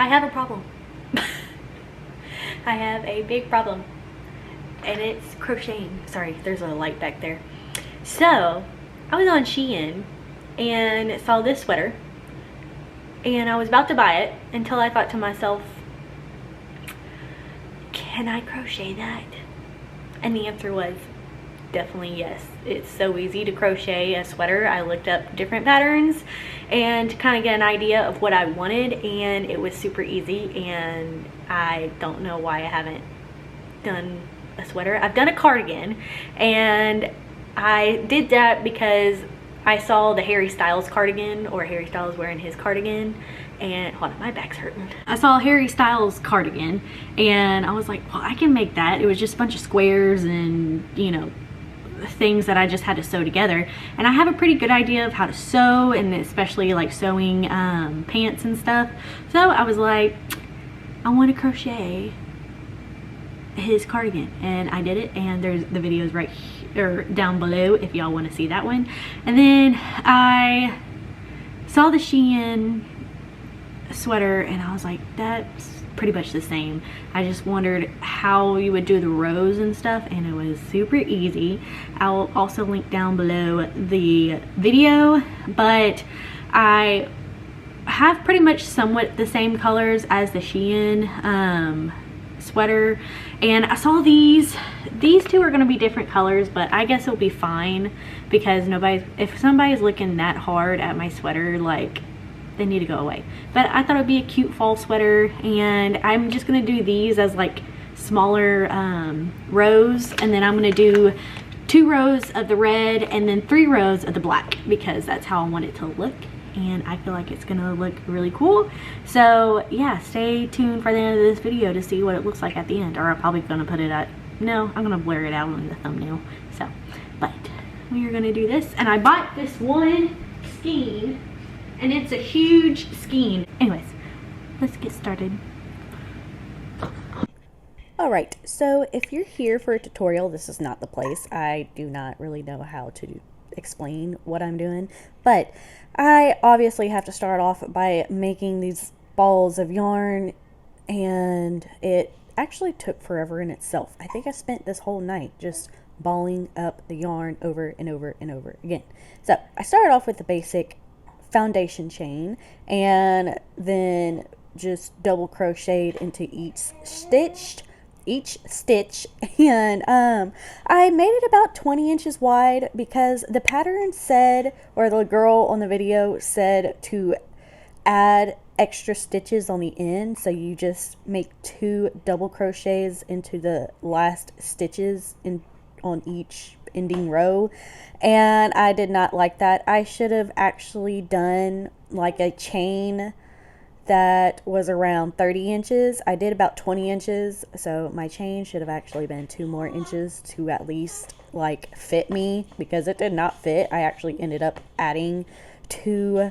I have a problem. I have a big problem, and it's crocheting. Sorry, there's a light back there. So I was on Shein and saw this sweater, and I was about to buy it until I thought to myself, can I crochet that? And the answer was definitely yes. It's so easy to crochet a sweater. I looked up different patterns and kind of get an idea of what I wanted, and it was super easy, and I don't know why I haven't done a sweater. I've done a cardigan, and I did that because I saw the Harry Styles cardigan, or Harry Styles wearing his cardigan, and hold on, my back's hurting. I saw Harry Styles cardigan and I was like, well, I can make that. It was just a bunch of squares and, you know, things that I just had to sew together, and I have a pretty good idea of how to sew, and especially like sewing pants and stuff. So I was like, I want to crochet his cardigan, and I did it, and there's the videos right here, or down below if y'all want to see that one. And then I saw the Shein sweater and I was like, that's pretty much the same. I just wondered how you would do the rows and stuff, and it was super easy. I'll also link down below the video, but I have pretty much somewhat the same colors as the Shein sweater, and I saw these two are going to be different colors, but I guess it'll be fine because if somebody's looking that hard at my sweater, like, they need to go away. But I thought it'd be a cute fall sweater, and I'm just gonna do these as like smaller rows, and then I'm gonna do 2 rows of the red and then 3 rows of the black, because that's how I want it to look, and I feel like it's gonna look really cool. So yeah, stay tuned for the end of this video to see what it looks like at the end, or I'm probably gonna put it at, no, I'm gonna blur it out on the thumbnail. So, but we are gonna do this, and I bought this one skein, and it's a huge skein. Anyways, let's get started. Alright, so if you're here for a tutorial, this is not the place. I do not really know how to explain what I'm doing, but I obviously have to start off by making these balls of yarn, and it actually took forever in itself. I think I spent this whole night just balling up the yarn over and over and over again. So I started off with the basic foundation chain, and then just double crocheted into each stitch, and I made it about 20 inches wide because the pattern said, or the girl on the video said, to add extra stitches on the end, so you just make 2 double crochets into the last stitches on each ending row, and I did not like that. I should have actually done like a chain that was around 30 inches. I did about 20 inches, so my chain should have actually been 2 more inches to at least like fit me, because it did not fit. I actually ended up adding 2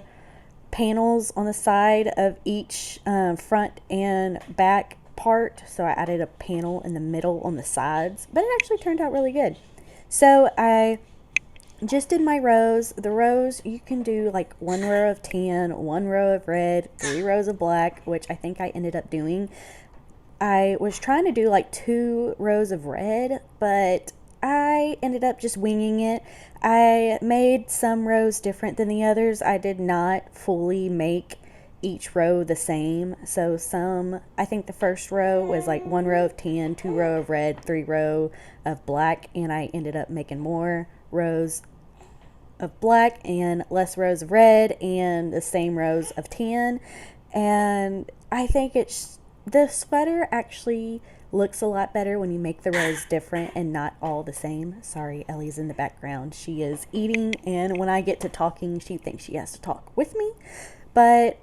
panels on the side of each front and back part, so I added a panel in the middle on the sides, but it actually turned out really good. So I just did my rows. The rows, you can do like 1 row of tan, 1 row of red, 3 rows of black, which I think I ended up doing. I was trying to do like 2 rows of red, but I ended up just winging it. I made some rows different than the others. I did not fully make each row the same, so I think the first row was like 1 row of tan, 2 row of red, 3 row of black, and I ended up making more rows of black and less rows of red and the same rows of tan. And I think the sweater actually looks a lot better when you make the rows different and not all the same. Sorry, Ellie's in the background. She is eating, and when I get to talking, she thinks she has to talk with me. But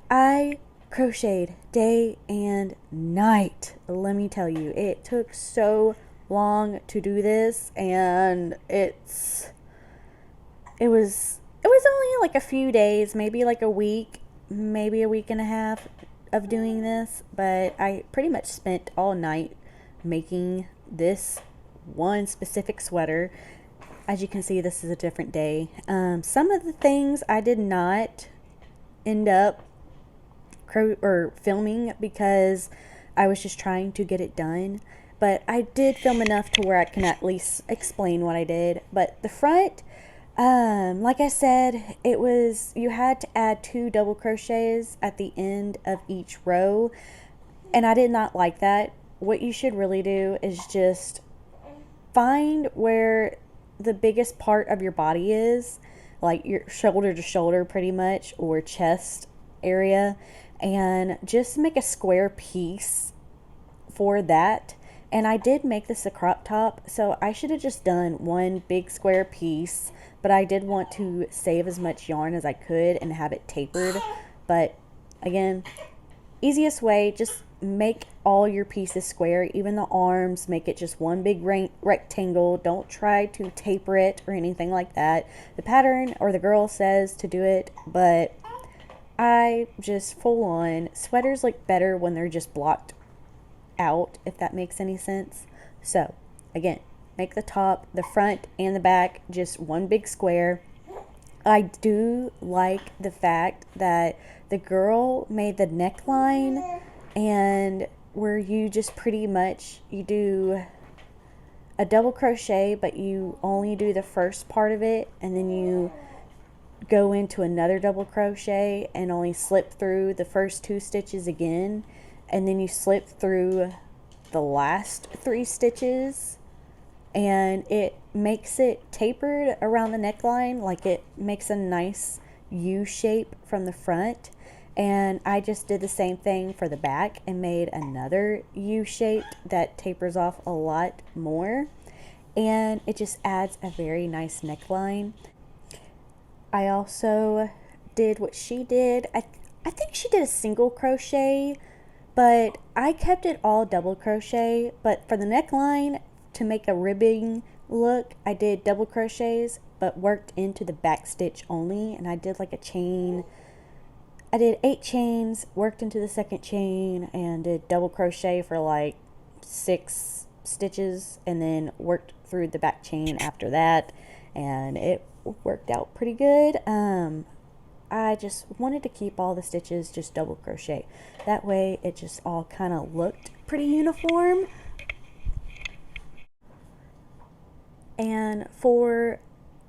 I crocheted day and night. Let me tell you, it took so long to do this, and it was only like a few days, maybe like a week, maybe a week and a half of doing this, but I pretty much spent all night making this one specific sweater. As you can see, this is a different day. Some of the things I did not end up filming because I was just trying to get it done. But I did film enough to where I can at least explain what I did. But the front, like I said, it was, you had to add 2 double crochets at the end of each row, and I did not like that. What you should really do is just find where the biggest part of your body is, like your shoulder to shoulder pretty much, or chest area, and just make a square piece for that. And I did make this a crop top, so I should have just done one big square piece, but I did want to save as much yarn as I could and have it tapered. But again, easiest way, just make all your pieces square, even the arms, make it just one big rectangle. Don't try to taper it or anything like that. The pattern or the girl says to do it, but I just full on. Sweaters look better when they're just blocked out, if that makes any sense. So again, make the top, the front, and the back just one big square. I do like the fact that the girl made the neckline, and where you just pretty much, you do a double crochet, but you only do the first part of it, and then you go into another double crochet and only slip through the first 2 stitches again, and then you slip through the last 3 stitches, and it makes it tapered around the neckline, like it makes a nice U shape from the front. And I just did the same thing for the back and made another U shape that tapers off a lot more, and it just adds a very nice neckline. I also did what she did. I think she did a single crochet, but I kept it all double crochet. But for the neckline, to make a ribbing look, I did double crochets but worked into the back stitch only, and I did like a chain. I did 8 chains, worked into the second chain, and did double crochet for like 6 stitches, and then worked through the back chain after that, and it worked out pretty good. I just wanted to keep all the stitches just double crochet. That way it just all kind of looked pretty uniform. And for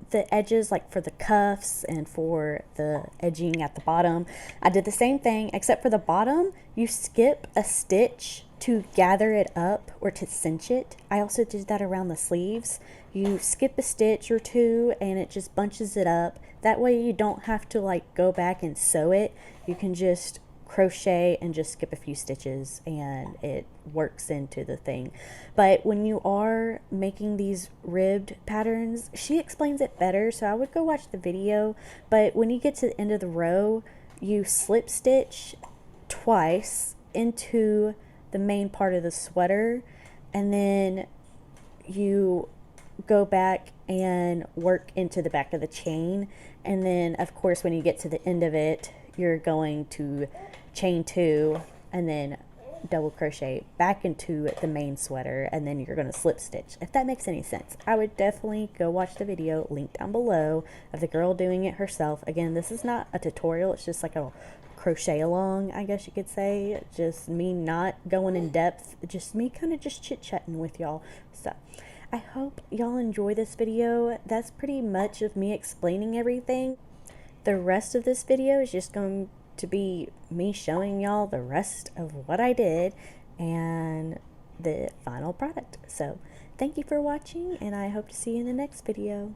the edges, like for the cuffs and for the edging at the bottom, I did the same thing, except for the bottom, you skip a stitch to gather it up or to cinch it. I also did that around the sleeves. You skip a stitch or 2 and it just bunches it up. That way you don't have to like go back and sew it. You can just crochet and just skip a few stitches and it works into the thing. But when you are making these ribbed patterns, she explains it better, so I would go watch the video. But when you get to the end of the row, you slip stitch twice into the main part of the sweater, and then you go back and work into the back of the chain. And then of course when you get to the end of it, you're going to chain 2 and then double crochet back into the main sweater, and then you're going to slip stitch, if that makes any sense. I would definitely go watch the video, link down below, of the girl doing it herself. Again, this is not a tutorial, it's just like a crochet along, I guess you could say. Just me not going in depth, just me kind of just chit-chatting with y'all. So I hope y'all enjoy this video. That's pretty much of me explaining everything. The rest of this video is just going to be me showing y'all the rest of what I did and the final product. So thank you for watching, and I hope to see you in the next video.